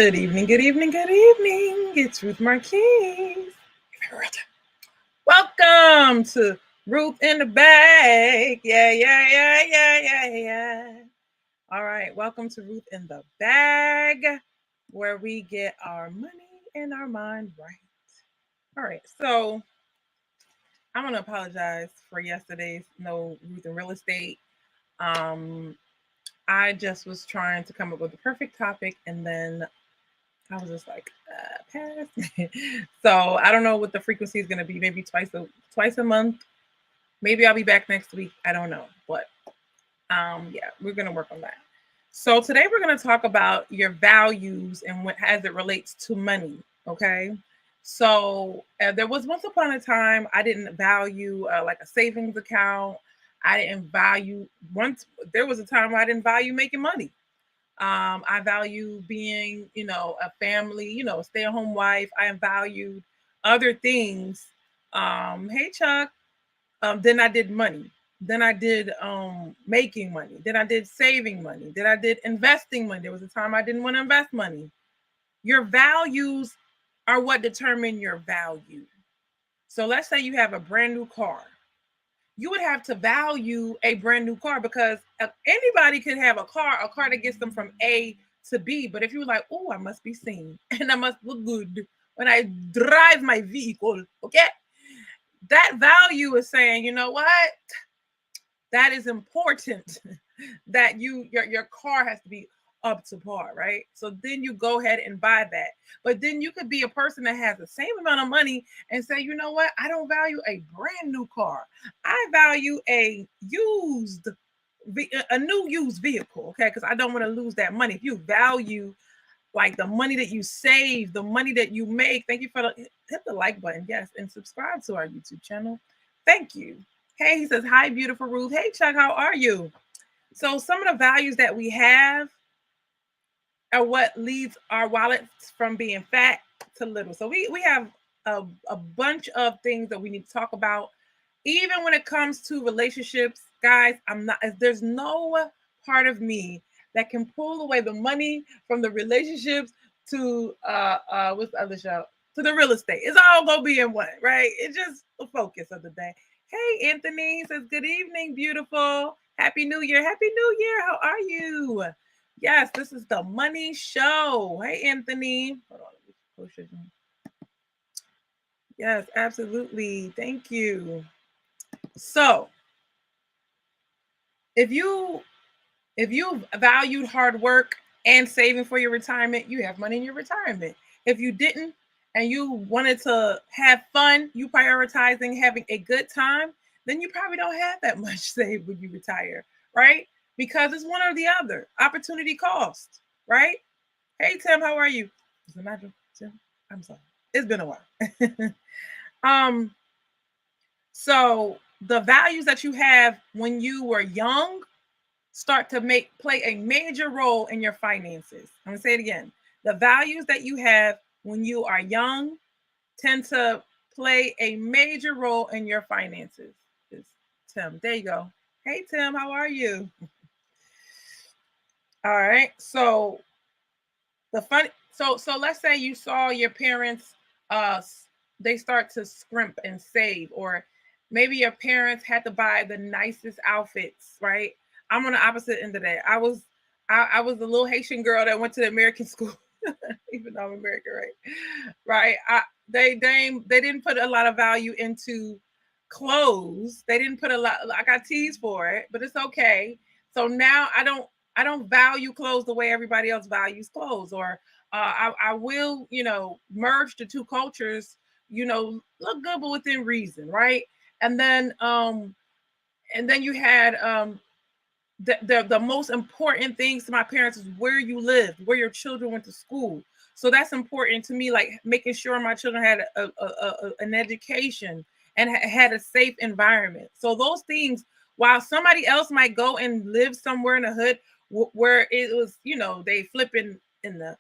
Good evening, good evening, good evening. It's Ruth Marquise. Welcome to Ruth in the Bag. Yeah. All right, welcome to Ruth in the Bag, where we get our money and our mind right. All right, so I want to apologize for yesterday's no Ruth in real estate. Um, I just was trying to come up with the perfect topic, and then I was just like, pass. So I don't know what the frequency is going to be. Maybe twice a month. Maybe I'll be back next week. I don't know, but yeah, we're going to work on that. So today we're going to talk about your values and what as it relates to money. Okay. So there was once upon a time I didn't value like a savings account. I didn't value once. There was a time I didn't value making money. I value being, a family, a stay-at-home wife. I valued other things. Hey Chuck. Then I did money. Then I did making money. Then I did saving money. Then I did investing money. There was a time I didn't want to invest money. Your values are what determine your value. So let's say you have a brand new car. You would have to value a brand new car because anybody could have a car that gets them from A to B. But if you're like, oh, I must be seen and I must look good when I drive my vehicle, okay? That value is saying, you know what? That is important that your car has to be up to par, right? So then you go ahead and buy that. But then you could be a person that has the same amount of money and say, you know what? I don't value a brand new car. I value a new used vehicle, okay? Because I don't want to lose that money. If you value like the money that you save, the money that you make, thank you for hit the like button, yes, and subscribe to our YouTube channel. Thank you. Hey, he says, hi, beautiful Ruth. Hey, Chuck, how are you? So some of the values that we have are what leads our wallets from being fat to little. So we have a bunch of things that we need to talk about. Even when it comes to relationships, guys, there's no part of me that can pull away the money from the relationships to what's the other show? To the real estate. It's all gonna be in one, right? It's just the focus of the day. Hey, Anthony says, good evening, beautiful. Happy New Year. Happy New Year. How are you? Yes, this is the money show. Hey, Anthony. Hold on, let me push it. Yes, absolutely. Thank you. So if you valued hard work and saving for your retirement, you have money in your retirement. If you didn't and you wanted to have fun, you prioritizing having a good time, then you probably don't have that much saved when you retire, right? Because it's one or the other. Opportunity cost, right? Hey Tim, how are you? Is it Nigel? Tim? I'm sorry. It's been a while. So the values that you have when you were young start to play a major role in your finances. I'm gonna say it again. The values that you have when you are young tend to play a major role in your finances. It's Tim. There you go. Hey Tim, how are you? All right. So let's say you saw your parents they start to scrimp and save, or maybe your parents had to buy the nicest outfits, right? I'm on the opposite end of that. I was a little Haitian girl that went to the American school, even though I'm American, right? They didn't put a lot of value into clothes. They didn't put a lot. I got teased for it, but it's okay. So now I don't value clothes the way everybody else values clothes, or I will merge the two cultures. Look good but within reason, right? And then you had the most important things to my parents is where you lived, where your children went to school. So that's important to me, like making sure my children had an education and had a safe environment. So those things, while somebody else might go and live somewhere in the hood where it was, they flipping in the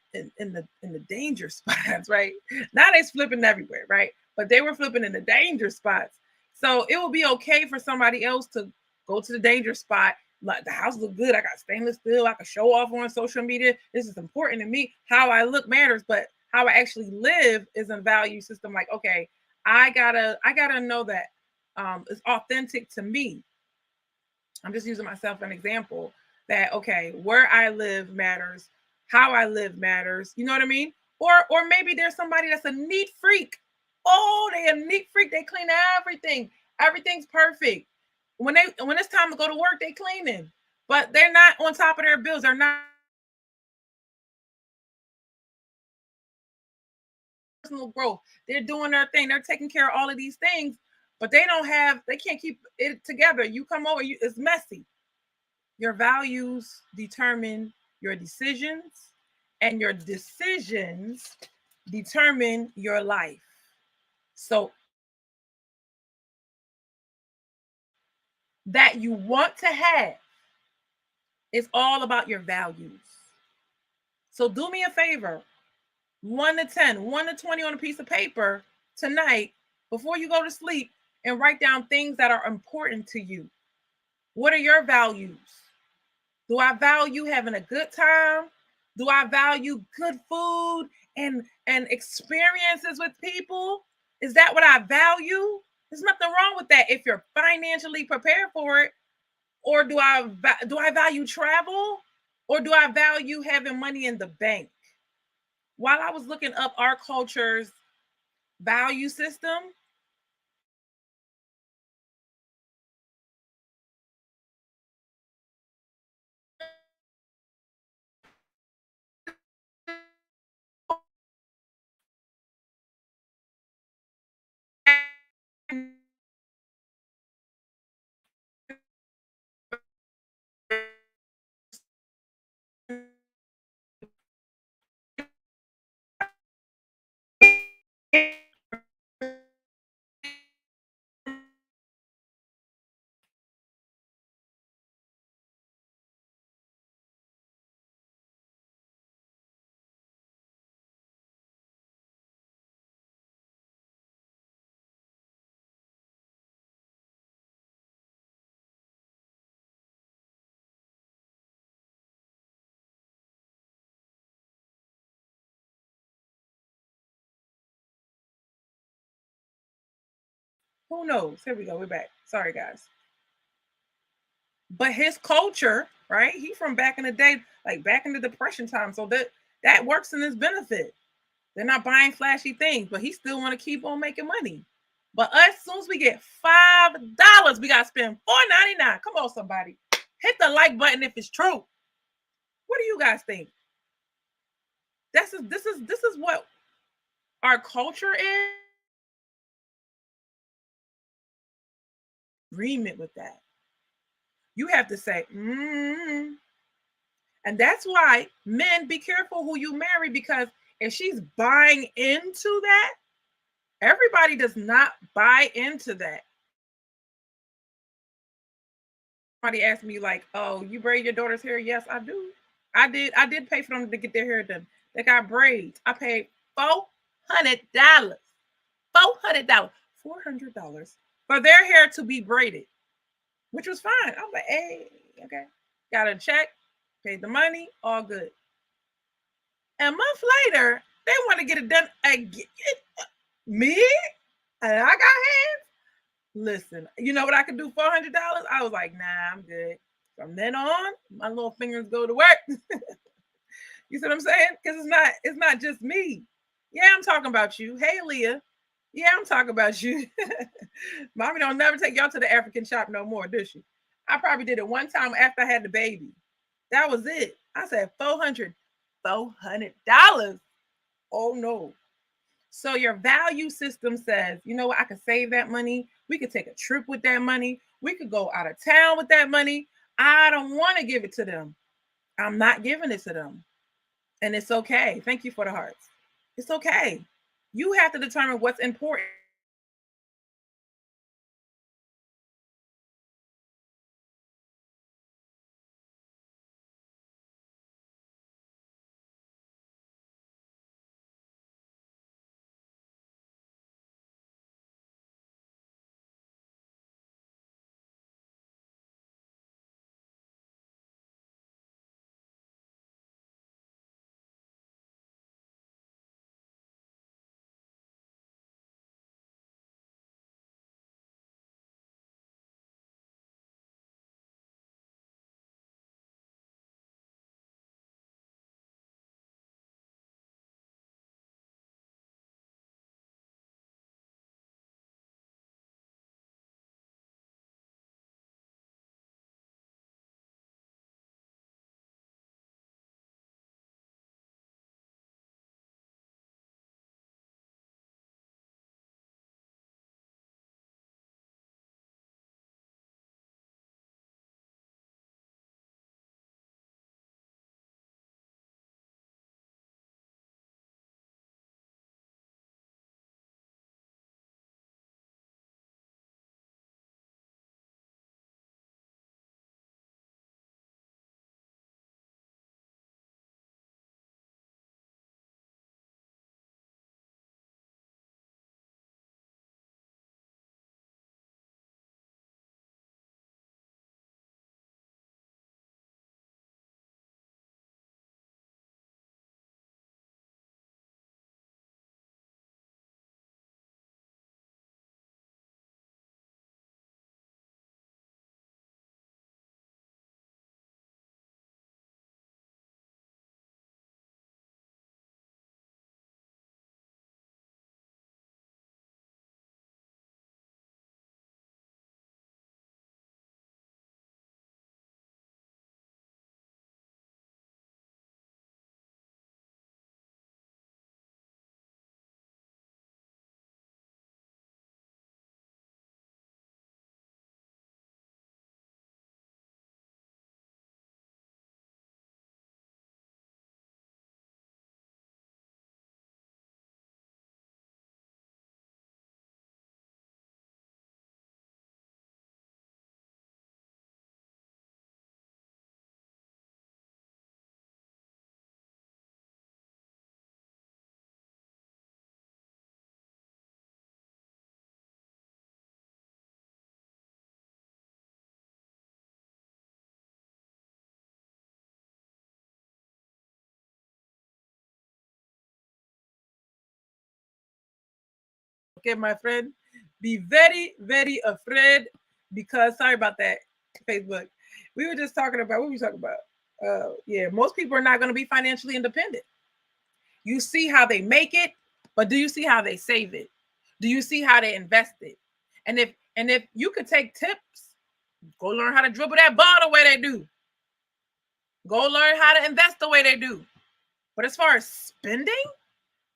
danger spots, right? Now they flipping everywhere, right? But they were flipping in the danger spots. So it will be okay for somebody else to go to the danger spot Like the house look good. I got stainless steel. I can show off on social media. This is important to me. How I look matters, but how I actually live is a value system. Like, okay, I gotta know that it's authentic to me. I'm just using myself an example that okay, where I live matters, how I live matters. You know what I mean? Or maybe there's somebody that's a neat freak. Oh, they a neat freak. They clean everything. Everything's perfect. When it's time to go to work, they cleaning, but they're not on top of their bills. They're not personal growth. They're doing their thing. They're taking care of all of these things, but they don't have. They can't keep it together. You come over, it's messy. Your values determine your decisions, and your decisions determine your life. So that you want to have is all about your values. So do me a favor, 1 to 10, 1 to 20 on a piece of paper tonight before you go to sleep and write down things that are important to you. What are your values? Do I value having a good time? Do I value good food and experiences with people? Is that what I value? There's nothing wrong with that if you're financially prepared for it. Or do I value travel? Or do I value having money in the bank? While I was looking up our culture's value system, who knows? Here we go. We're back. Sorry, guys. But his culture, right? He from back in the day, like back in the depression time. So that works in his benefit. They're not buying flashy things, but he still want to keep on making money. But us, as soon as we get $5, we gotta spend $4.99. Come on, somebody. Hit the like button if it's true. What do you guys think? This is what our culture is. Agreement with that. You have to say, and that's why men be careful who you marry because if she's buying into that, everybody does not buy into that. Somebody asked me like, "Oh, you braid your daughter's hair?" Yes, I do. I did. I did pay for them to get their hair done. They got braids. I paid $400. $400. $400 for their hair to be braided, which was fine. I was like, "Hey, okay." Got a check, paid the money, all good. And a month later, they want to get it done again. Me? And I got hands. Listen, you know what I could do $400? I was like, nah, I'm good. From then on, my little fingers go to work. You see what I'm saying? Because it's not just me. Yeah, I'm talking about you. Hey, Leah. Yeah, I'm talking about you. Mommy don't never take y'all to the African shop no more, does she? I probably did it one time after I had the baby. That was it. I said 400, $400. Oh no. So your value system says, you know what, I could save that money. We could take a trip with that money. We could go out of town with that money. I don't want to give it to them. I'm not giving it to them. And it's okay. Thank you for the hearts. It's okay. You have to determine what's important. Okay, my friend, be very, very afraid because sorry about that, Facebook. We were just talking about what were we talking about? Yeah, most people are not going to be financially independent. You see how they make it, but do you see how they save it? Do you see how they invest it? And if you could take tips, go learn how to dribble that ball the way they do. Go learn how to invest the way they do. But as far as spending,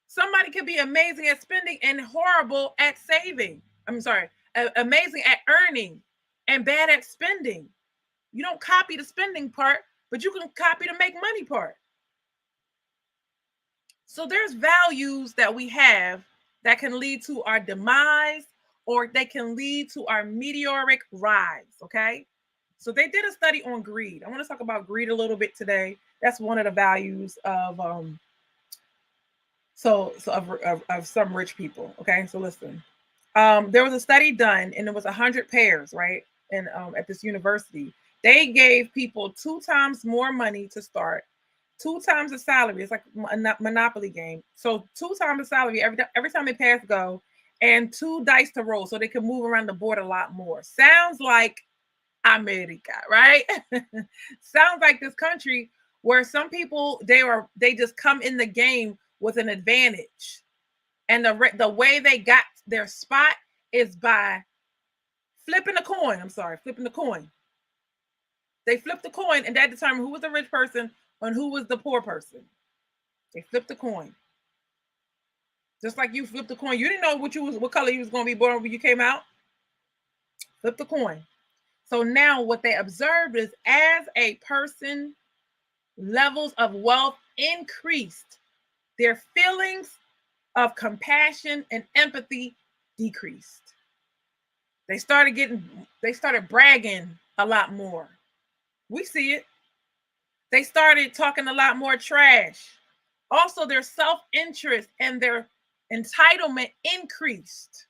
somebody could be amazing at spending and horrible at saving. I'm sorry, amazing at earning and bad at spending. You don't copy the spending part, but you can copy the make money part. So there's values that we have that can lead to our demise or they can lead to our meteoric rise. Okay. So they did a study on greed. I want to talk about greed a little bit today. That's one of the values of of some rich people. Okay, so listen. There was a study done, and it was 100 pairs, right? And at this university, they gave people 2 times more money to start, 2 times the salary. It's like a monopoly game. So 2 times the salary every time they pass go, and 2 dice to roll, so they can move around the board a lot more. Sounds like America, right? Sounds like this country where some people they just come in the game with an advantage, and the way they got their spot is by flipping the coin. I'm sorry, flipping the coin. They flipped the coin, and that determined who was the rich person and who was the poor person. They flipped the coin. Just like you flipped the coin, you didn't know what color you was going to be born when you came out. Flip the coin. So now what they observed is as a person levels of wealth increased, their feelings of compassion and empathy decreased. They started bragging a lot more. We see it. They started talking a lot more trash. Also, their self-interest and their entitlement increased.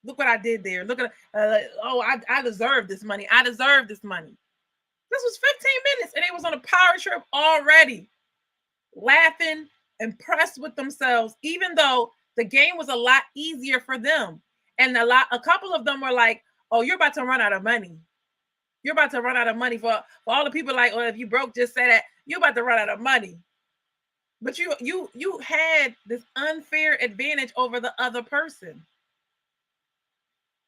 Look what I did there. Look at I deserve this money. I deserve this money. This was 15 minutes and they was on a power trip already, laughing, impressed with themselves, even though the game was a lot easier for them. And a couple of them were like, oh, you're about to run out of money. You're about to run out of money for all the people like, well, if you broke, just say that. You're about to run out of money. But you had this unfair advantage over the other person.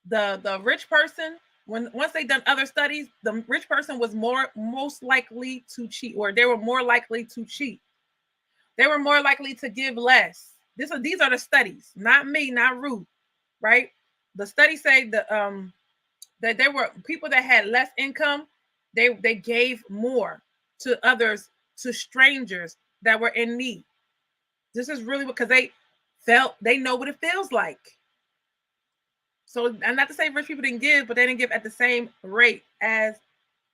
The rich person, once they done other studies, the rich person was most likely to cheat, or they were more likely to cheat. They were more likely to give less. These are the studies, not me, not Ruth, right? The studies say that there were people that had less income. They gave more to others, to strangers that were in need. This is really because they know what it feels like. So, and not to say rich people didn't give, but they didn't give at the same rate as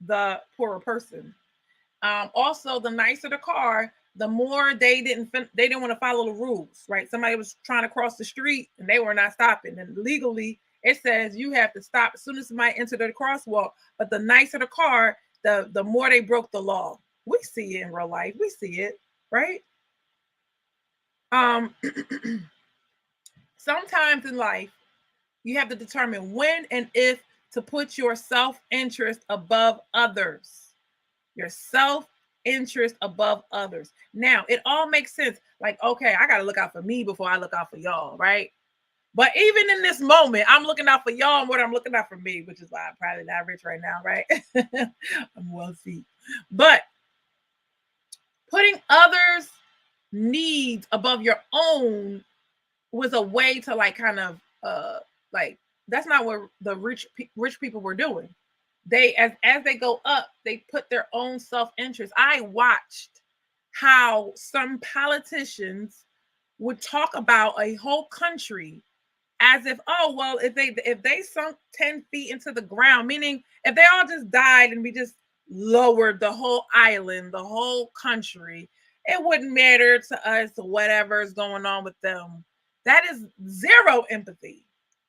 the poorer person. Also, the nicer the car, the more they didn't want to follow the rules, right? Somebody was trying to cross the street and they were not stopping. And legally, it says you have to stop as soon as somebody entered the crosswalk. But the nicer the car, the more they broke the law. We see it in real life. We see it, right? Sometimes in life, you have to determine when and if to put your self-interest above others. Your self-interest above others. Now, it all makes sense. Like, okay, I got to look out for me before I look out for y'all, right? But even in this moment, I'm looking out for y'all more than I'm looking out for me, which is why I'm probably not rich right now, right? I'm wealthy. But putting others' needs above your own was a way to like kind of like that's not what the rich people were doing. They as they go up, they put their own self-interest. I watched how some politicians would talk about a whole country as if, oh well, if they sunk 10 feet into the ground, meaning if they all just died and we just lowered the whole island, the whole country, it wouldn't matter to us whatever's going on with them. That is zero empathy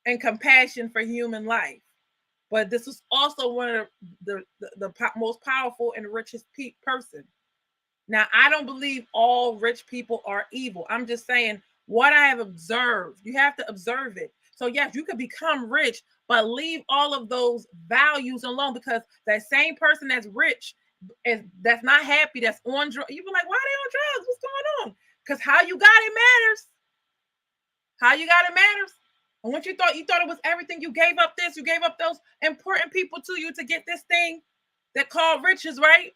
and compassion for human life. But this was also one of the most powerful and richest person. Now, I don't believe all rich people are evil. I'm just saying what I have observed. You have to observe it. So yes, you could become rich, but leave all of those values alone, because that same person that's rich that's not happy, that's on drugs. You be like, why are they on drugs? What's going on? Because how you got it matters. How you got it matters. And once you thought it was everything, you gave up this, you gave up those important people to you to get this thing that called riches, right?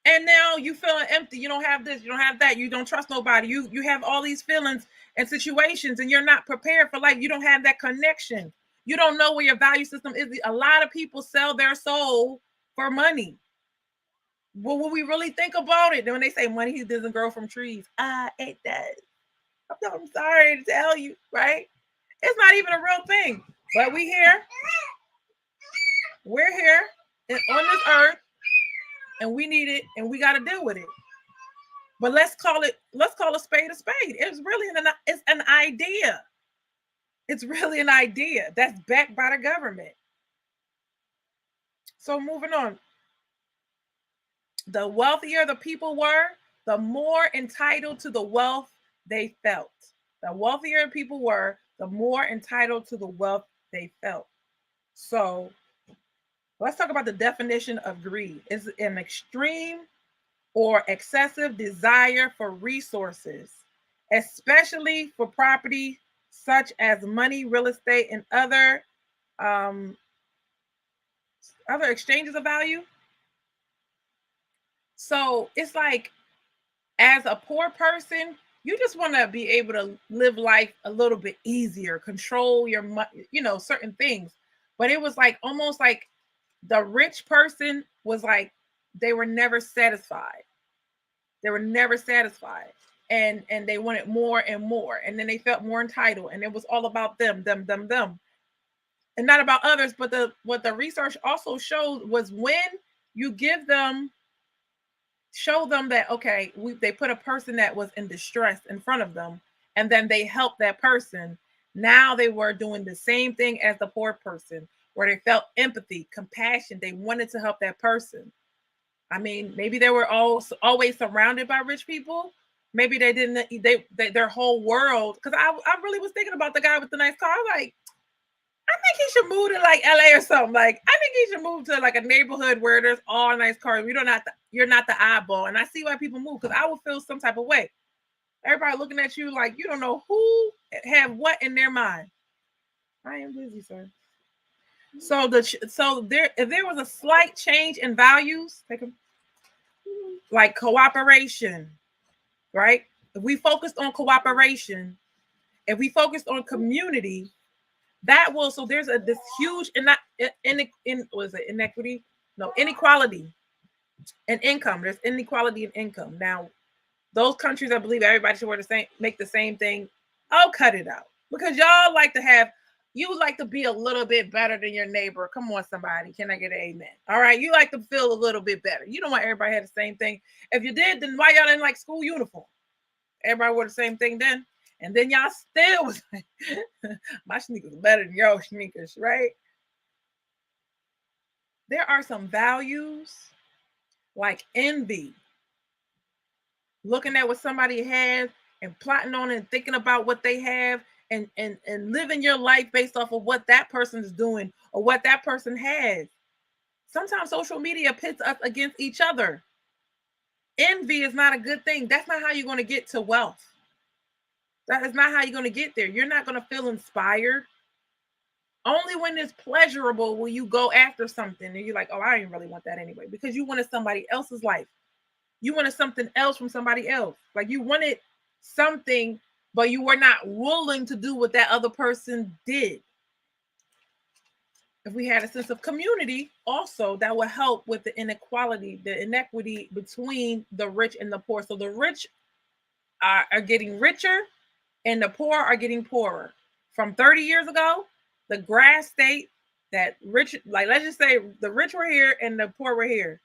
And now you feeling empty. You don't have this, you don't have that, you don't trust nobody. You have all these feelings and situations, and you're not prepared for life. You don't have that connection. You don't know where your value system is. A lot of people sell their soul for money. Well, when we really think about it, then when they say money doesn't grow from trees, it does. I'm sorry to tell you, right? It's not even a real thing. But we're here on this earth, and we need it, and we got to deal with it. But let's call a spade a spade. It's an idea. It's really an idea that's backed by the government. So moving on. The wealthier the people were, the more entitled to the wealth they felt. The wealthier people were, the more entitled to the wealth they felt. So let's talk about the definition of greed. It's an extreme or excessive desire for resources, especially for property such as money, real estate, and other exchanges of value. So it's like, as a poor person, you just want to be able to live life a little bit easier, control your certain things. But it was like almost like the rich person was like, they were never satisfied. They were never satisfied. And they wanted more and more. And then they felt more entitled. And it was all about them. And not about others. But what the research also showed was, when you show them that, okay, they put a person that was in distress in front of them, and then they helped that person. Now they were doing the same thing as the poor person, where they felt empathy, compassion. They wanted to help that person. I mean, maybe they were always surrounded by rich people. Maybe they didn't. Their whole world. Because I really was thinking about the guy with the nice car. Like, I think he should move to like LA or something. Like, I think he should move to like a neighborhood where there's all nice cars. You're not the eyeball. And I see why people move, because I would feel some type of way. Everybody looking at you like you don't know who have what in their mind. I am busy, sir. So if there was a slight change in values, like cooperation, right? If we focused on cooperation, if we focused on community, that will. So there's this huge inequity? No, inequality in income. There's inequality in income. Now, those countries, I believe everybody should make the same thing. I'll cut it out, because y'all like to have. You like to be a little bit better than your neighbor. Come on, somebody. Can I get an amen? All right. You like to feel a little bit better. You don't want everybody to have the same thing. If you did, then why y'all didn't like school uniform? Everybody wore the same thing then. And then y'all still was like, my sneakers are better than your sneakers, right? There are some values like envy, looking at what somebody has and plotting on and thinking about what they have, and living your life based off of what that person is doing or what that person has. Sometimes social media pits us against each other. Envy is not a good thing. That's not how you're going to get to wealth. That is not how you're going to get there. You're not going to feel inspired. Only when it's pleasurable will you go after something and you're like, oh, I didn't really want that anyway, because you wanted somebody else's life. You wanted something else from somebody else. Like, you wanted something, but you were not willing to do what that other person did. If we had a sense of community also, that would help with the inequality between the rich and the poor. So the rich are getting richer and the poor are getting poorer. From 30 years ago, the grass state that rich, like, let's just say the rich were here and the poor were here,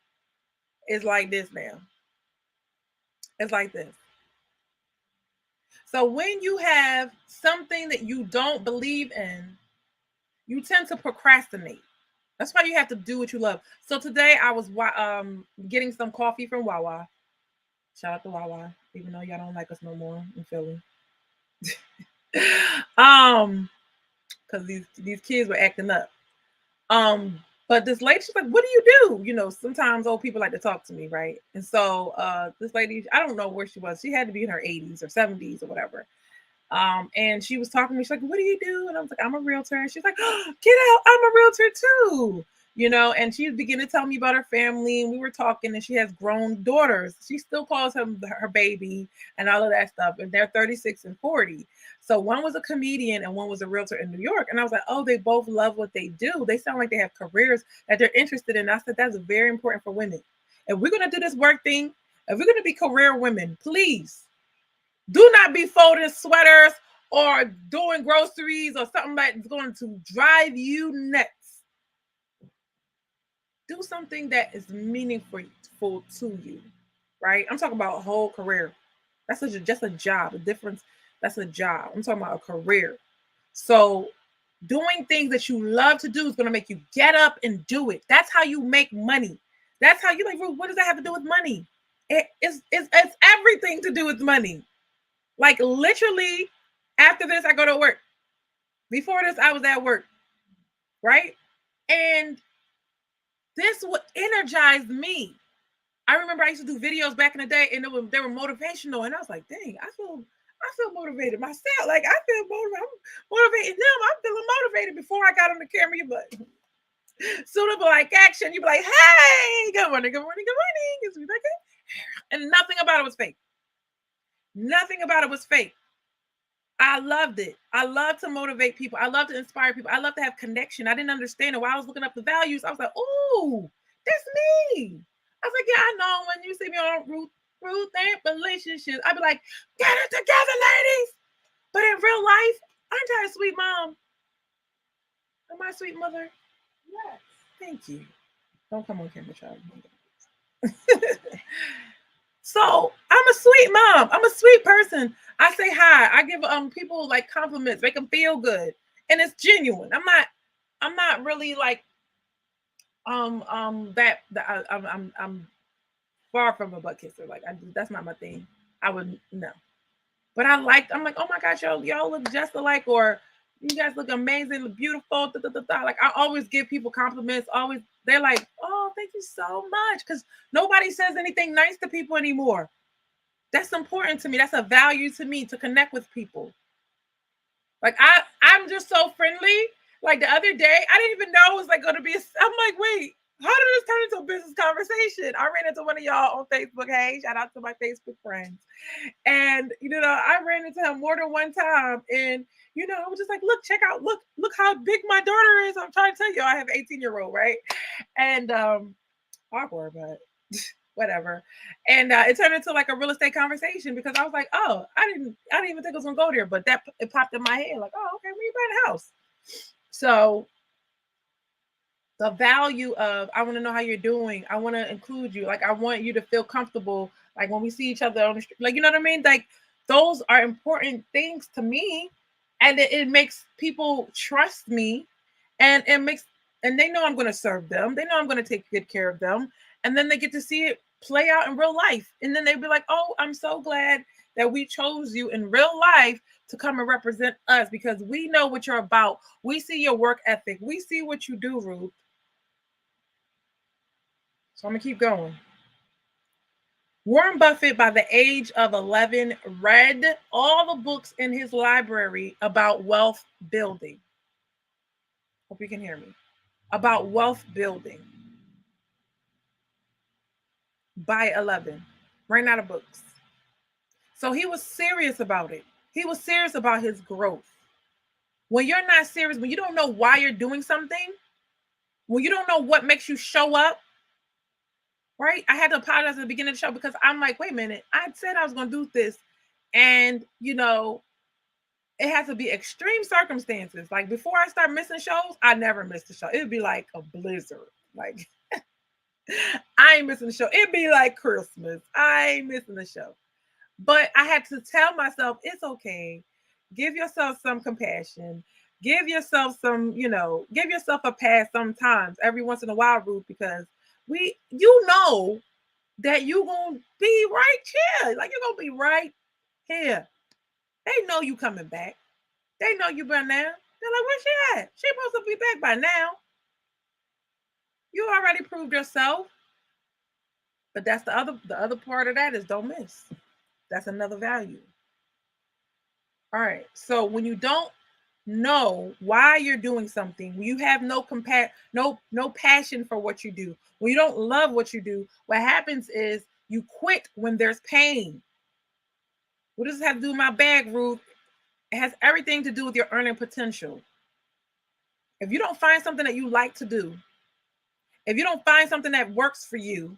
is like this now. It's like this. So when you have something that you don't believe in, you tend to procrastinate. That's why you have to do what you love. So today I was getting some coffee from Wawa. Shout out to Wawa, even though y'all don't like us no more in Philly. Because these kids were acting up. But this lady, she's like, what do you do? You know, sometimes old people like to talk to me, right? And so this lady, I don't know where she was. She had to be in her 80s or 70s or whatever. And she was talking to me. She's like, what do you do? And I was like, I'm a realtor. And she's like, oh, get out, I'm a realtor too. You know, and she began to tell me about her family, and we were talking, and she has grown daughters. She still calls him her baby and all of that stuff. And they're 36 and 40. So one was a comedian and one was a realtor in New York. And I was like, oh, they both love what they do. They sound like they have careers that they're interested in. I said, that's very important for women. If we're going to do this work thing, if we're going to be career women, please do not be folding sweaters or doing groceries or something that's going to drive you nuts. Do something that is meaningful to you, right? I'm talking about a whole career. That's just a job. A difference. That's a job. I'm talking about a career. So doing things that you love to do is going to make you get up and do it. That's how you make money. That's how you like, Ruth, what does that have to do with money? It's everything to do with money. Like literally, after this, I go to work. Before this, I was at work, right? And this would energize me. I remember I used to do videos back in the day, and they were motivational, and I was like, dang, I feel motivated myself. Like I feel motivated. I'm motivating them. I'm feeling motivated before I got on the camera. You but soon as like action, you be like, hey, good morning, good morning, good morning. It's me like, and nothing about it was fake. Nothing about it was fake. I loved it. I love to motivate people. I love to inspire people. I love to have connection. I didn't understand it. While I was looking up the values, I was like, oh, that's me. I was like, yeah, I know when you see me on Ruth and relationships, I'd be like, get it together, ladies. But in real life, aren't I a sweet mom? Am I a sweet mother? Yes. Thank you. Don't come on camera, child. So I'm a sweet mom. I'm a sweet person. I say hi. I give people like compliments, make them feel good, and it's genuine. I'm not really like I'm far from a butt kisser. Like that's not my thing. I would no. But I'm like, oh my gosh, y'all look just alike, or you guys look amazing, look beautiful. Da, da, da, da. Like I always give people compliments. Always, they're like, oh, thank you so much, because nobody says anything nice to people anymore. That's important to me. That's a value to me to connect with people. Like I'm just so friendly. Like the other day, I didn't even know it was like going to be. I'm like, wait, how did this turn into a business conversation? I ran into one of y'all on Facebook. Hey, shout out to my Facebook friends. And I ran into him more than one time. And I was just like, look, check out, look how big my daughter is. I'm trying to tell you, I have an 18-year-old, right? And awkward, but whatever. And it turned into like a real estate conversation because I was like, oh, I didn't even think I was gonna go there, but that it popped in my head like, oh, okay, we buying a house. So the value of I want to know how you're doing. I want to include you. Like I want you to feel comfortable. Like when we see each other on the street, like you know what I mean? Like those are important things to me. And it makes people trust me, and they know I'm gonna serve them. They know I'm gonna take good care of them. And then they get to see it play out in real life. And then they'd be like, oh, I'm so glad that we chose you in real life to come and represent us because we know what you're about. We see your work ethic. We see what you do, Ruth. So I'm going to keep going. Warren Buffett, by the age of 11, read all the books in his library about wealth building. Hope you can hear me. About wealth building. By 11. Ran out of books. So he was serious about it. He was serious about his growth. When you're not serious, when you don't know why you're doing something, when you don't know what makes you show up, right? I had to apologize at the beginning of the show because I'm like, wait a minute, I said I was going to do this. And, it has to be extreme circumstances. Like before I start missing shows, I never missed a show. It'd be like a blizzard. Like I ain't missing the show. It'd be like Christmas. I ain't missing the show. But I had to tell myself, it's okay. Give yourself some compassion. Give yourself some, give yourself a pass sometimes, every once in a while, Ruth, because that you're going to be right here. Like you're going to be right here. They know you coming back. They know you by now. They're like, where's she at? She supposed to be back by now. You already proved yourself. But that's the other part of that is don't miss. That's another value. All right. So when you don't know why you're doing something, when you have no passion for what you do, when you don't love what you do, what happens is you quit when there's pain. What does this have to do with my bag, Ruth? It has everything to do with your earning potential. If you don't find something that you like to do, if you don't find something that works for you,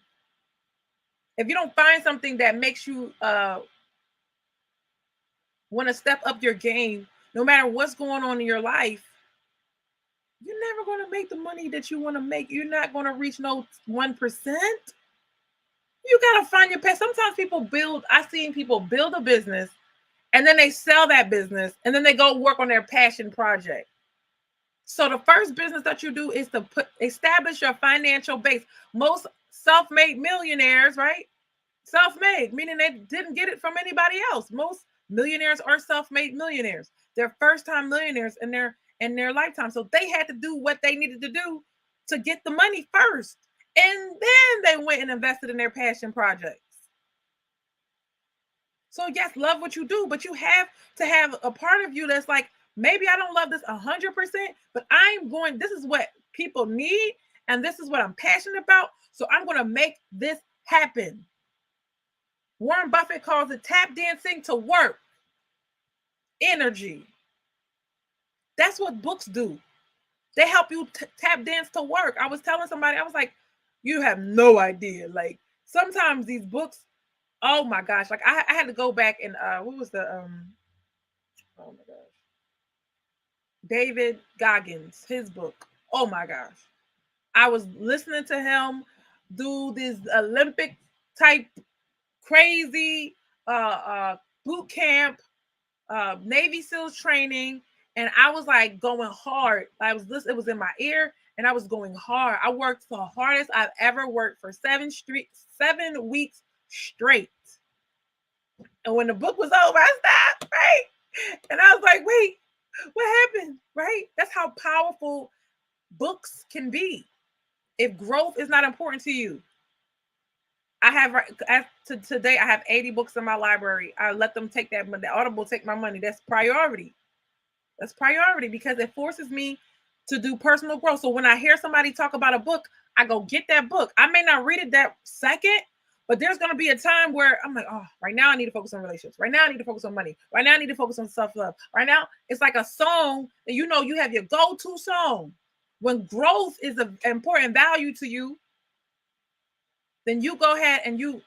if you don't find something that makes you want to step up your game, no matter what's going on in your life, you're never going to make the money that you want to make. You're not going to reach no 1%. You got to find your passion. Sometimes I've seen people build a business and then they sell that business and then they go work on their passion project. So the first business that you do is to establish your financial base. Most self-made millionaires, right? Self-made, meaning they didn't get it from anybody else. Most millionaires are self-made millionaires. They're first-time millionaires in their lifetime. So they had to do what they needed to do to get the money first. And then they went and invested in their passion projects. So yes, love what you do, but you have to have a part of you that's like, maybe I don't love this 100%, but this is what people need, and this is what I'm passionate about. So I'm going to make this happen. Warren Buffett calls it tap dancing to work. Energy. That's what books do. They help you tap dance to work. I was telling somebody, I was like, you have no idea. Like sometimes these books, oh my gosh, like I had to go back and what was the oh my gosh, David Goggins, his book. Oh my gosh. I was listening to him do this Olympic type crazy boot camp, Navy SEALs training, and I was like going hard. It was in my ear, and I was going hard. I worked the hardest I've ever worked for 7 weeks straight. And when the book was over, I stopped, right? And I was like, wait, what happened? Right? That's how powerful books can be. If growth is not important to you, today I have 80 books in my library. I let them take that, but the Audible take my money. That's priority. That's priority because it forces me to do personal growth. So when I hear somebody talk about a book, I go get that book. I may not read it that second, but there's going to be a time where I'm like, oh, right now I need to focus on relationships. Right now I need to focus on money. Right now I need to focus on self-love. Right now it's like a song that you have your go-to song. When growth is an important value to you, then you go ahead and you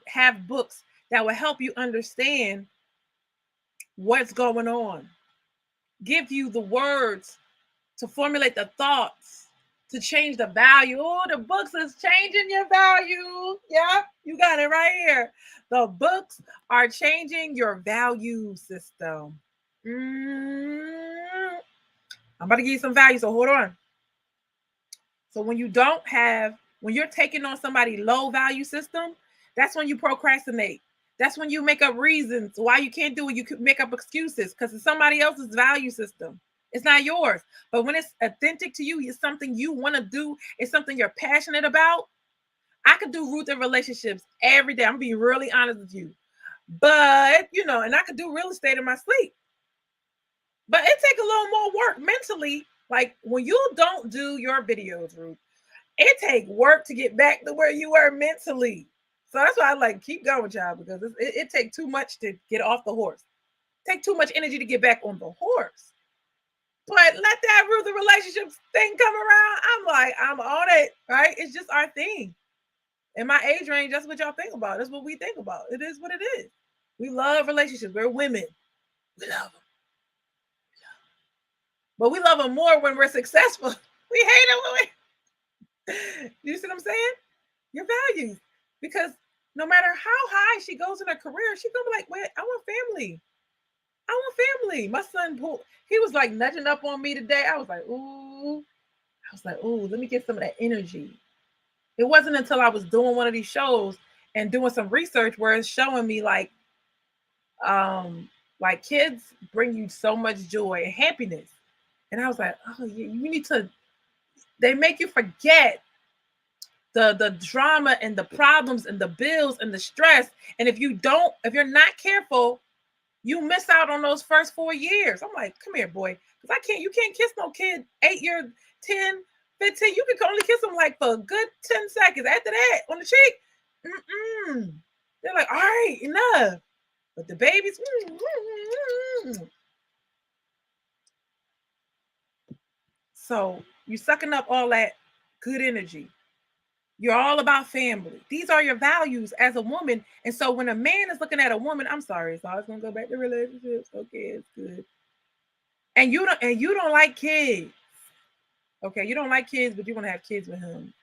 have books that will help you understand what's going on. Give you the words to formulate the thoughts, to change the value. Oh, the books is changing your value. Yeah, you got it right here. The books are changing your value system. I'm about to give you some value, so hold on. So when you're taking on somebody's low value system, that's when you procrastinate. That's when you make up reasons why you can't do it. You could make up excuses because it's somebody else's value system. It's not yours. But when it's authentic to you, it's something you want to do. It's something you're passionate about. I could do Ruth in relationships every day. I'm being really honest with you. But, and I could do real estate in my sleep. But it takes a little more work mentally. Like when you don't do your videos, Ruth, it takes work to get back to where you were mentally. So that's why I like keep going, child, because it takes too much to get off the horse. Take too much energy to get back on the horse. But let that Ruth the relationships thing come around. I'm like, I'm on it, right? It's just our thing. In my age range, that's what y'all think about. That's what we think about. It is what it is. We love relationships. We're women. We love them. But we love them more when we're successful. We hate it when you see what I'm saying? Your values. Because no matter how high she goes in her career, she's gonna be like, wait, I want family. I want family. My son, he was like nudging up on me today. I was like, ooh. Let me get some of that energy. It wasn't until I was doing one of these shows and doing some research where it's showing me like, Like kids bring you so much joy and happiness. And I was like, oh, you need to, they make you forget the drama and the problems and the bills and the stress. And if you're not careful, you miss out on those first 4 years. I'm like, come here, boy. Because you can't kiss no kid 8 years, 10, 15. You can only kiss them like for a good 10 seconds. After that, on the cheek, they're like, all right, enough. But the babies, so you're sucking up all that good energy. You're all about family. These are your values as a woman. And so when a man is looking at a woman, I'm sorry, it's always gonna go back to relationships. Okay, it's good. And you don't like kids. Okay, you don't like kids, but you want to have kids with him.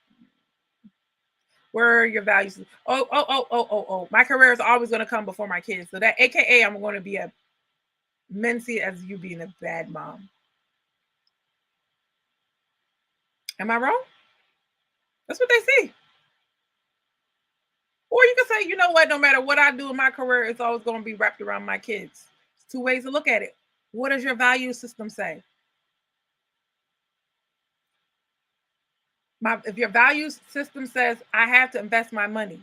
Where are your values? Oh. My career is always gonna come before my kids. So that AKA I'm gonna be a mency as you being a bad mom. Am I wrong? That's what they see. Or you can say, you know what, no matter what I do in my career, it's always going to be wrapped around my kids. It's two ways to look at it. What does your value system say? If your value system says I have to invest my money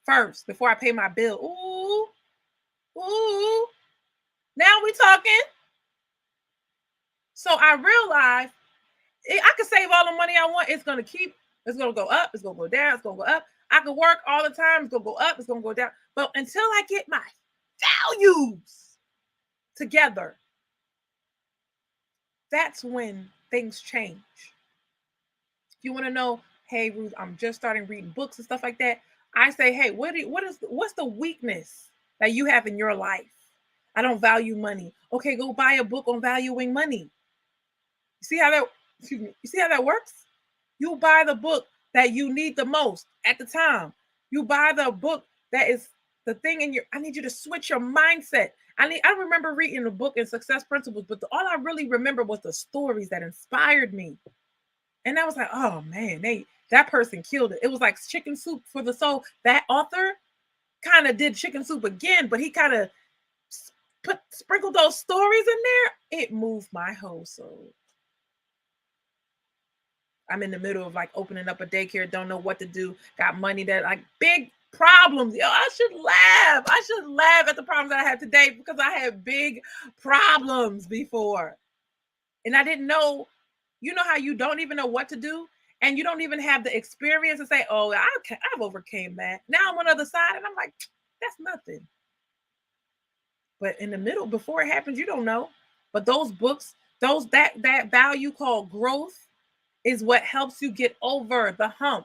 first before I pay my bill, ooh, now we talking. So I realized I can save all the money I want. It's going to go up, it's going to go down, it's going to go up. I can work all the time, it's going to go up, it's going to go down. But until I get my values together, that's when things change. If you want to know, hey Ruth, I'm just starting reading books and stuff like that. I say, hey, what's the weakness that you have in your life? I don't value money. Okay, go buy a book on valuing money. You see how that works? You buy the book that you need the most at the time. You buy the book that is the thing in your. I need you to switch your mindset. I remember reading the book in Success Principles, but all I really remember was the stories that inspired me. And I was like, oh man, that person killed it. It was like chicken soup for the soul. That author kind of did chicken soup again, but he kind of sprinkled those stories in there. It moved my whole soul. I'm in the middle of like opening up a daycare, don't know what to do, got money that like big problems. Yo, I should laugh at the problems that I have today because I had big problems before. And I didn't know, you know how you don't even know what to do and you don't even have the experience to say, oh, I've overcame that. Now I'm on the other side and I'm like, that's nothing. But in the middle, before it happens, you don't know. But those books, that value called growth is what helps you get over the hump.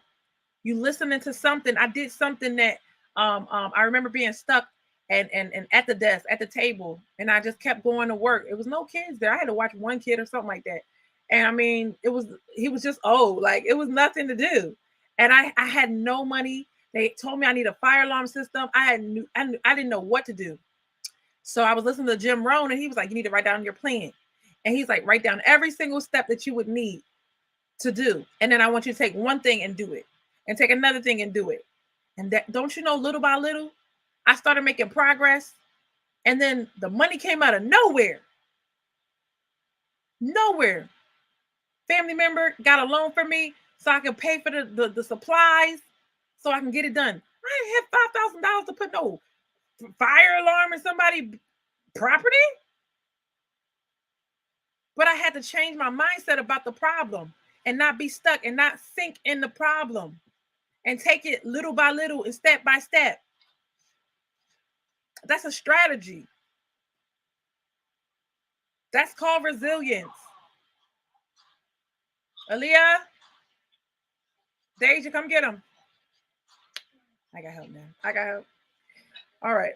You listening to something. I did something that I remember being stuck and at the desk, at the table, and I just kept going to work. It was no kids there. I had to watch one kid or something like that. And I mean, he was just old, like it was nothing to do. And I had no money. They told me I need a fire alarm system. I didn't know what to do. So I was listening to Jim Rohn, and he was like, you need to write down your plan. And he's like, write down every single step that you would need to do. And then I want you to take one thing and do it, and take another thing and do it. And that, don't you know, little by little, I started making progress. And then the money came out of nowhere. Nowhere. Family member got a loan for me so I can pay for the supplies so I can get it done. I didn't have $5,000 to put no fire alarm in somebody's property. But I had to change my mindset about the problem and not be stuck and not sink in the problem and take it little by little and step by step. That's a strategy. That's called resilience. Aaliyah, Deja, come get him. I got help now. I got help. All right.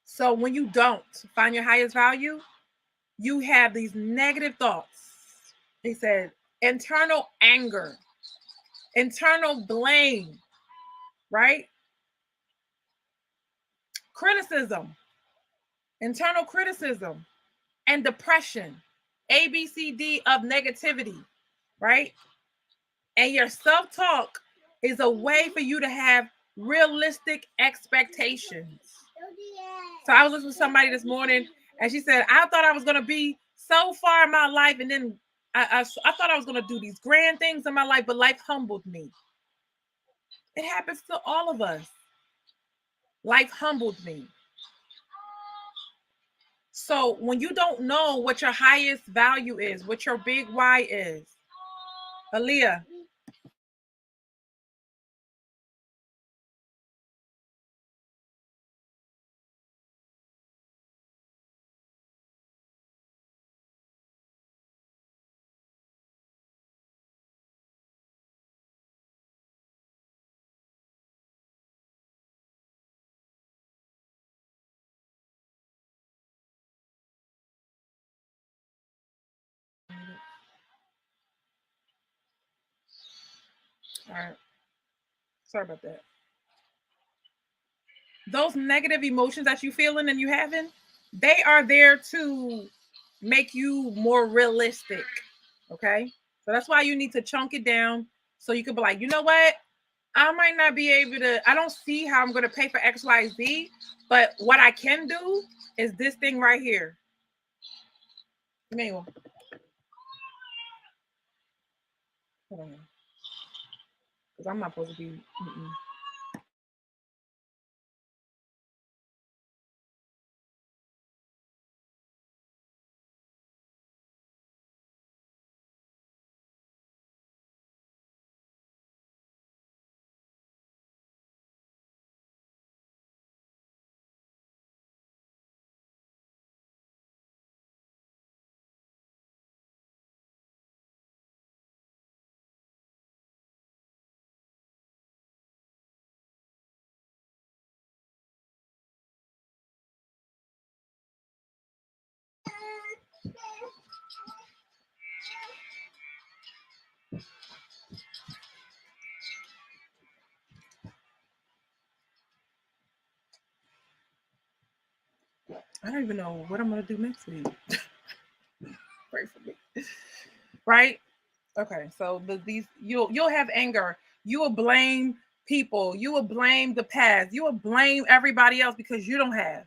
So when you don't find your highest value, you have these negative thoughts. He said internal anger, internal blame, right? Criticism, internal criticism, and depression. ABCD of negativity, right? And your self-talk is a way for you to have realistic expectations. So I was listening to somebody this morning, and she said, I thought I was going to be so far in my life, and then I thought I was going to do these grand things in my life, but life humbled me. It happens to all of us. Life humbled me. So when you don't know what your highest value is, what your big why is, Aaliyah. All right. Sorry about that. Those negative emotions that you feeling and you having, they are there to make you more realistic. Okay. So that's why you need to chunk it down so you can be like, you know what? I might not be able to, I don't see how I'm going to pay for XYZ, but what I can do is this thing right here. Hold on. Because I'm not supposed to be. I don't even know what I'm going to do next week. Pray for me. Right? Okay. So these you'll have anger. You will blame people. You will blame the past. You will blame everybody else because you don't have.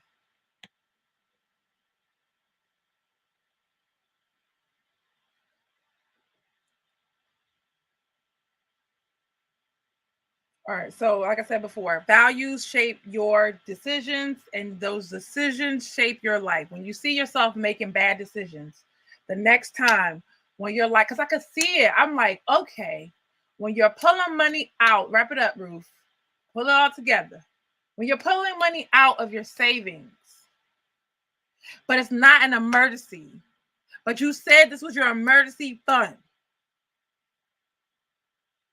All right. So, like I said before, values shape your decisions, and those decisions shape your life. When you see yourself making bad decisions, the next time when you're like, because I could see it, I'm like, okay, when you're pulling money out, wrap it up, Ruth, pull it all together. When you're pulling money out of your savings, but it's not an emergency, but you said this was your emergency fund,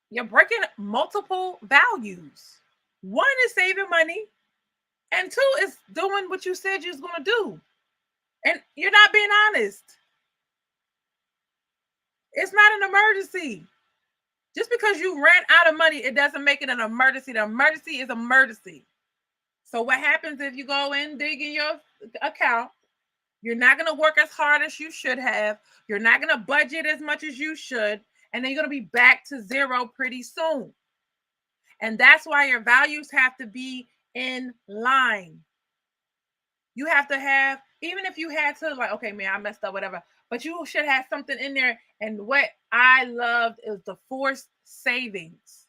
you're breaking multiple values. One is saving money, and two is doing what you said you was going to do. And you're not being honest. It's not an emergency. Just because you ran out of money, it doesn't make it an emergency. The emergency is emergency. So what happens if you go in, dig in your account? You're not going to work as hard as you should have. You're not going to budget as much as you should. And then you're going to be back to zero pretty soon. And that's why your values have to be in line. You have to have, even if you had to, like, okay, man, I messed up, whatever, but you should have something in there. And what I loved is the forced savings.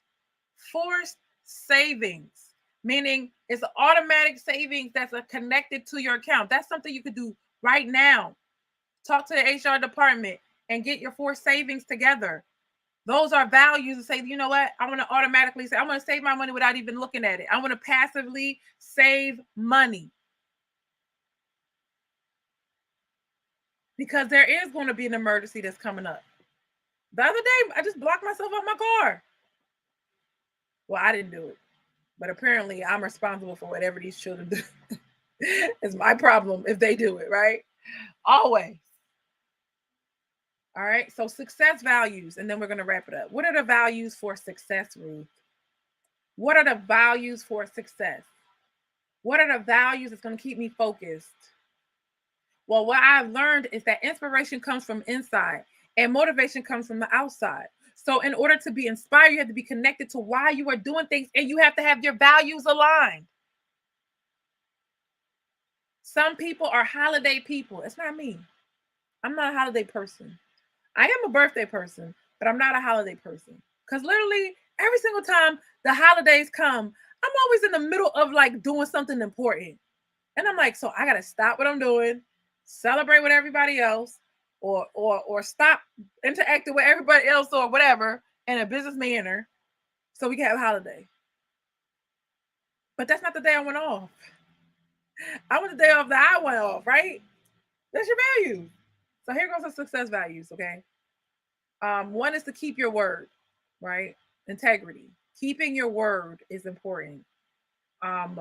Forced savings, meaning it's automatic savings that's connected to your account. That's something you could do right now. Talk to the HR department and get your forced savings together. Those are values to say, you know what? I want to automatically say, I want to save my money without even looking at it. I want to passively save money. Because there is going to be an emergency that's coming up. The other day, I just blocked myself off my car. Well, I didn't do it, but apparently I'm responsible for whatever these children do. It's my problem if they do it, right? Always. All right. So success values, and then we're going to wrap it up. What are the values for success, Ruth? What are the values for success? What are the values that's going to keep me focused? Well, what I've learned is that inspiration comes from inside and motivation comes from the outside. So, in order to be inspired, you have to be connected to why you are doing things, and you have to have your values aligned. Some people are holiday people. It's not me. I'm not a holiday person. I am a birthday person, but I'm not a holiday person. Because literally every single time the holidays come, I'm always in the middle of like doing something important. And I'm like, so I gotta stop what I'm doing, celebrate with everybody else, or stop interacting with everybody else or whatever in a business manner so we can have a holiday. But that's not the day I went off. I want the day off that I went off, right? That's your value. So here goes the success values, okay? One is to keep your word, right? Integrity. Keeping your word is important. Um,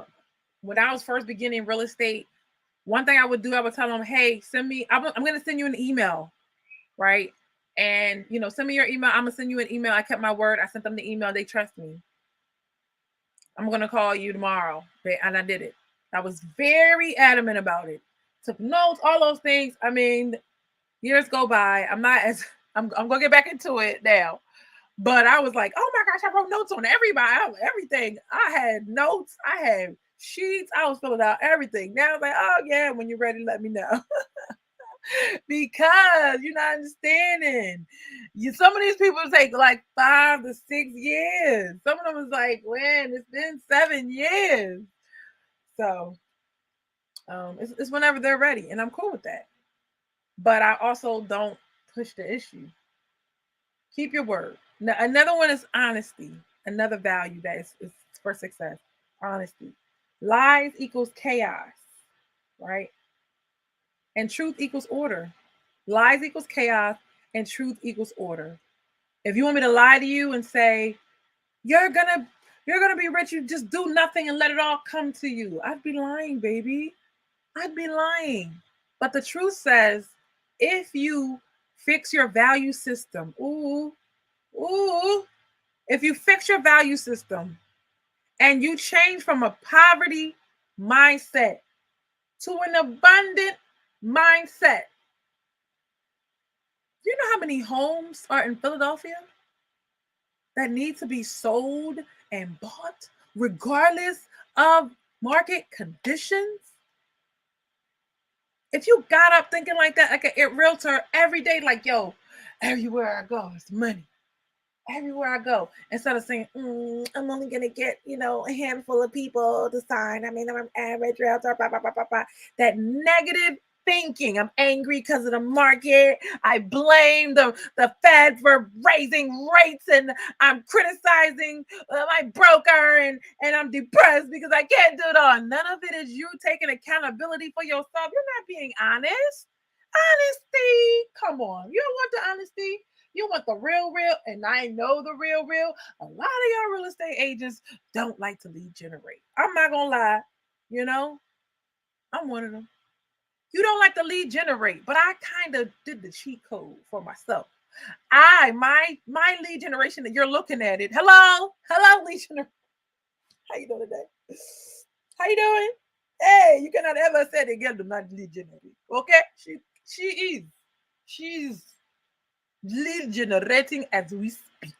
when I was first beginning real estate, one thing I would do, I would tell them, hey, send me, I'm going to send you an email, right? And, send me your email. I'm going to send you an email. I kept my word. I sent them the email. They trust me. I'm going to call you tomorrow. And I did it. I was very adamant about it. Took notes, all those things. I mean, years go by. I'm going to get back into it now. But I was like, oh my gosh, I wrote notes on everything. I had notes. I had sheets. I was filling out everything. Now I'm like, oh yeah, when you're ready, let me know. Because you're not understanding. Some of these people take like 5 to 6 years. Some of them is like, man, it's been 7 years. So it's whenever they're ready, and I'm cool with that. But I also don't push the issue. Keep your word. Now, another one is honesty. Another value that is for success. Honesty. Lies equals chaos, right? And truth equals order. Lies equals chaos, and truth equals order. If you want me to lie to you and say you're gonna be rich, you just do nothing and let it all come to you, I'd be lying, baby. I'd be lying. But the truth says, if you fix your value system, if you fix your value system and you change from a poverty mindset to an abundant mindset, you know how many homes are in Philadelphia that need to be sold and bought regardless of market conditions? If you got up thinking like that, like a realtor every day, like, yo, everywhere I go, it's money. Everywhere I go, instead of saying, I'm only going to get, a handful of people to sign. I mean, I'm an average realtor, blah, blah, blah, blah, blah. That negative thinking. I'm angry because of the market. I blame the Fed for raising rates, and I'm criticizing my broker, and I'm depressed because I can't do it all. None of it is you taking accountability for yourself. You're not being honest. Honesty. Come on. You don't want the honesty. You want the real, and I know the real. A lot of y'all real estate agents don't like to lead generate. I'm not gonna lie, I'm one of them. You don't like to lead generate, but I kind of did the cheat code for myself. My lead generation that you're looking at it. Hello, lead generation. How you doing today? How you doing? Hey, you cannot ever say the girl do not lead generate. Okay, she's lead generating as we speak.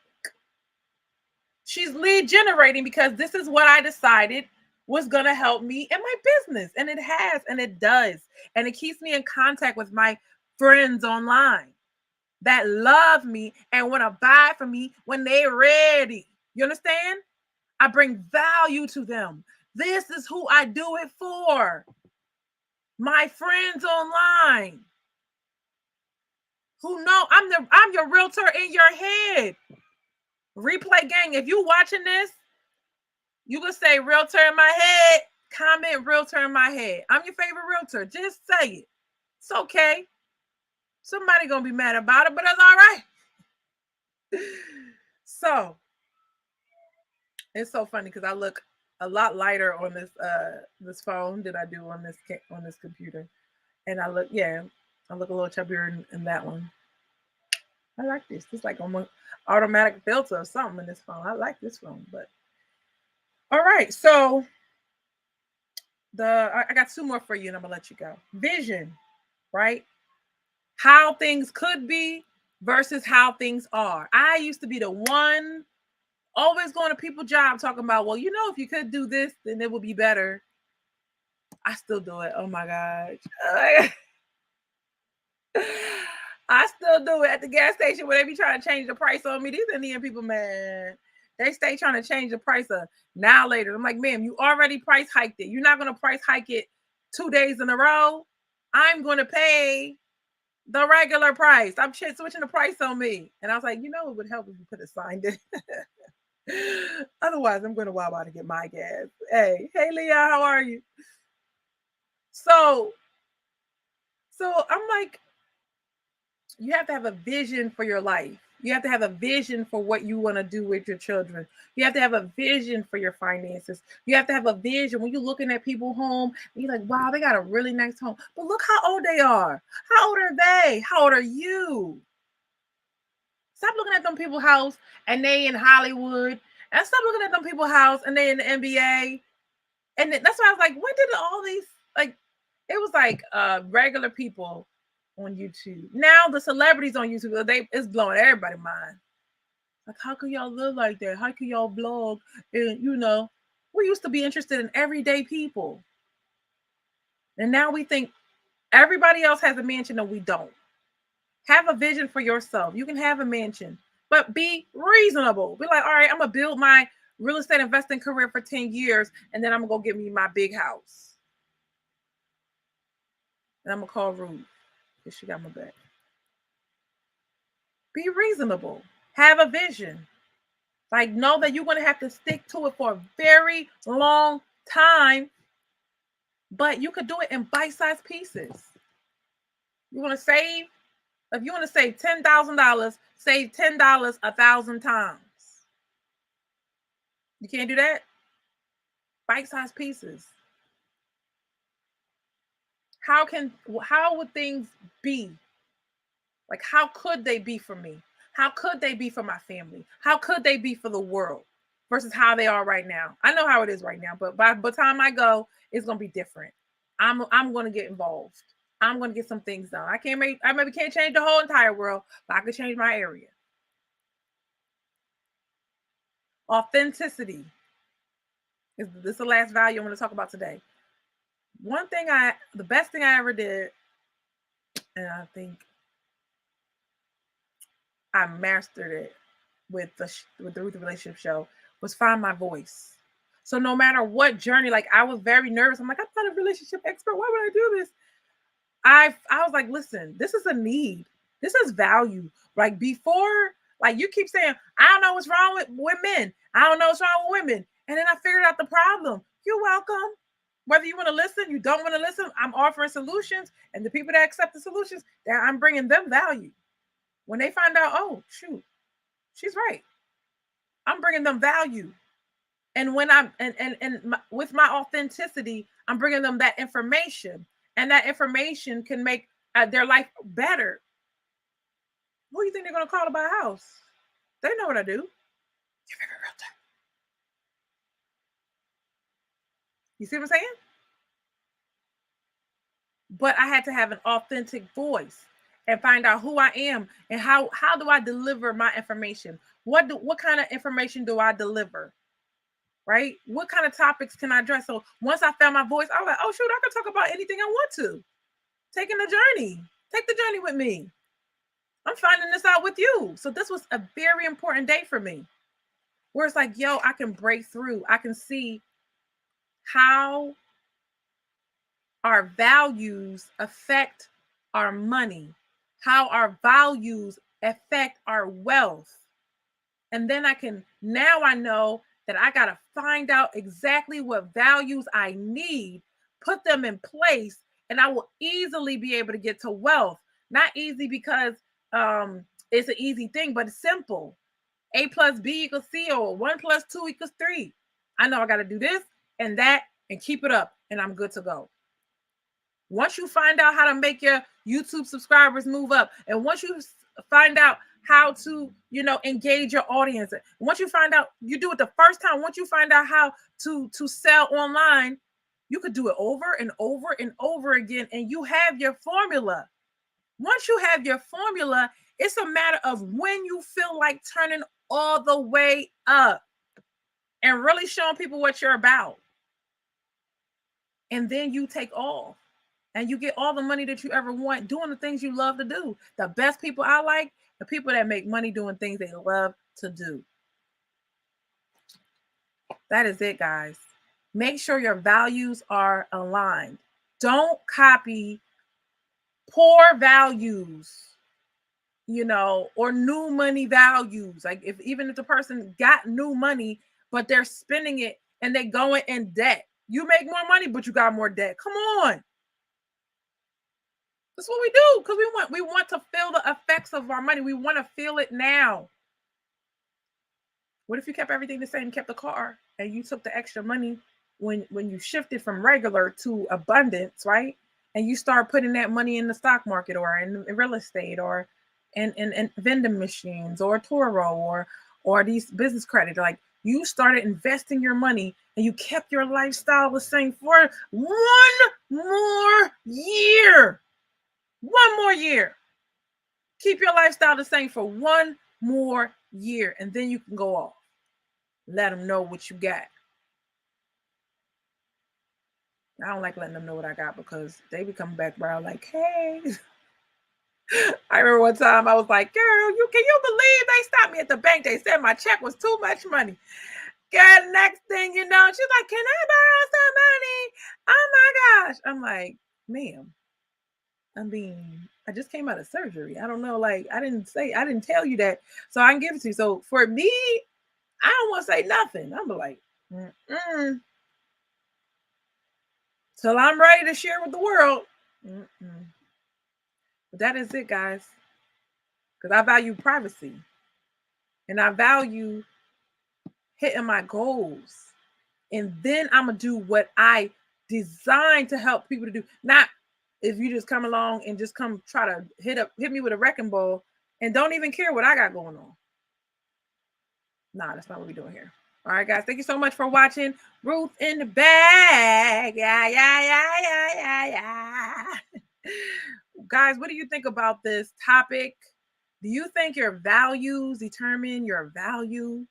She's lead generating because this is what I decided was going to help me in my business. And it has, and it does. And it keeps me in contact with my friends online that love me and want to buy from me when they're ready. You understand? I bring value to them. This is who I do it for. My friends online who know I'm your realtor in your head. Replay gang, if you watching this, you can say realtor in my head, comment realtor in my head. I'm your favorite realtor. Just say it. It's okay. Somebody gonna be mad about it, but that's all right. So it's so funny because I look a lot lighter on this phone than I do on this computer, and I look a little chubbier in that one. I like this. It's like almost automatic filter or something in this phone. I like this phone, but all right. So I got 2 more for you, and I'm gonna let you go. Vision, right? How things could be versus how things are. I used to be the one always going to people's job talking about, well, if you could do this, then it would be better. I still do it. Oh my gosh. I still do it at the gas station where they be trying to change the price on me. These Indian people, man, they stay trying to change the price of now later. I'm like, ma'am, you already price hiked it. You're not going to price hike it 2 days in a row. I'm going to pay the regular price. I'm switching the price on me. And I was like, it would help if you put a sign there. Otherwise, I'm going to Wawa to get my gas. Hey, Leah, how are you? So I'm like, you have to have a vision for your life. You have to have a vision for what you want to do with your children. You have to have a vision for your finances. You have to have a vision when you're looking at people home. You're like, wow, they got a really nice home. But look how old they are. How old are they? How old are you? Stop looking at them people's house and they in Hollywood. And stop looking at them people's house and they in the NBA. And that's why I was like, when did all these, like, it was like regular people on YouTube. Now the celebrities on YouTube, it's blowing everybody's mind. Like, how can y'all live like that? How can y'all blog? And we used to be interested in everyday people. And now we think everybody else has a mansion and we don't. Have a vision for yourself. You can have a mansion, but be reasonable. Be like, all right, I'm gonna build my real estate investing career for 10 years, and then I'm gonna go get me my big house. And I'm gonna call Ruth because she got my back. Be reasonable. Have a vision. Like, know that you're gonna have to stick to it for a very long time, but you could do it in bite-sized pieces. You want to save? If you want to save $10,000, save $10 1,000 times. You can't do that? Bite-sized pieces. How would things be? Like, how could they be for me? How could they be for my family? How could they be for the world versus how they are right now? I know how it is right now, but by the time I go, it's gonna be different. I'm gonna get involved. I'm gonna get some things done. I maybe can't change the whole entire world, but I can change my area. Authenticity is the last value I'm going to talk about today. The best thing I ever did, and I think I mastered it with the Ruth Relationship Show, was find my voice. So no matter what journey, like, I was very nervous. I'm like, I'm not a relationship expert. Why would I do this? I was like, listen, this is a need. This is value. Like, before, like, you keep saying, I don't know what's wrong with men. I don't know what's wrong with women. And then I figured out the problem. You're welcome. Whether you want to listen, you don't want to listen, I'm offering solutions. And the people that accept the solutions, I'm bringing them value. When they find out, oh, shoot, she's right, I'm bringing them value. And when I'm with my authenticity, I'm bringing them that information, and that information can make their life better. Who do you think they're going to call to buy a house? They know what I do. Your favorite realtor. You see what I'm saying? But I had to have an authentic voice and find out who I am and how do I deliver my information? What kind of information do I deliver? Right? What kind of topics can I address? So once I found my voice, I was like, oh shoot, I can talk about anything I want to. Taking the journey. Take the journey with me. I'm finding this out with you. So this was a very important day for me. Where it's like, yo, I can break through. I can see how our values affect our money, how our values affect our wealth. And then I know that I got to find out exactly what values I need, put them in place, and I will easily be able to get to wealth. Not easy because it's an easy thing, but it's simple. A plus B equals C, or 1 plus 2 equals 3. I know I got to do this and that and keep it up, and I'm good to go. Once you find out how to make your YouTube subscribers move up, and once you find out how to, engage your audience, once you find out, you do it the first time, once you find out how to sell online, you could do it over and over and over again, and you have your formula. Once you have your formula, it's a matter of when you feel like turning all the way up and really showing people what you're about. And then you take off and you get all the money that you ever want doing the things you love to do. The best people I like, the people that make money doing things they love to do. That is it, guys. Make sure your values are aligned. Don't copy poor values, or new money values. Like even if the person got new money, but they're spending it and they going in debt. You make more money, but you got more debt. Come on. That's what we do because we want to feel the effects of our money. We want to feel it now. What if you kept everything the same, kept the car, and you took the extra money when you shifted from regular to abundance, right? And you start putting that money in the stock market or in real estate or in vending machines or Toro or these business credit. Like you started investing your money and you kept your lifestyle the same for 1 more year. 1 more year. Keep your lifestyle the same for 1 more year, and then you can go off. Let them know what you got. I don't like letting them know what I got because they be coming back around like, hey. I remember one time I was like, girl, can you believe they stopped me at the bank? They said my check was too much money. Girl, next thing you know, she's like, can I borrow some money? Oh my gosh. I'm like, ma'am, I just came out of surgery. I don't know. Like, I didn't tell you that. So I can give it to you. So for me, I don't want to say nothing. I'm like, till I'm ready to share with the world. But that is it, guys. Because I value privacy. And I value hitting my goals. And then I'm going to do what I designed to help people to do. Not if you just come along and just come try to hit me with a wrecking ball and don't even care what I got going on. Nah, that's not what we're doing here. All right, guys. Thank you so much for watching Ruth in the Bag. Yeah. Guys, what do you think about this topic? Do you think your values determine your value?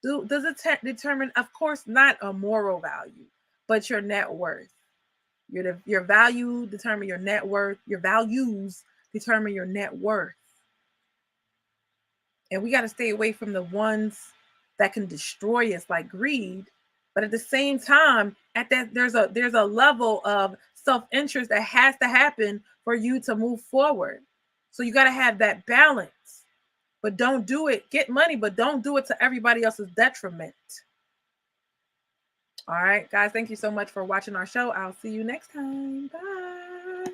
Does it determine, of course, not a moral value, but your net worth? Your value determine your net worth. Your values determine your net worth. And we got to stay away from the ones that can destroy us, like greed. But at the same time, there's a level of self-interest that has to happen for you to move forward. So you got to have that balance. But don't do it. Get money, but don't do it to everybody else's detriment. All right, guys, thank you so much for watching our show. I'll see you next time. Bye.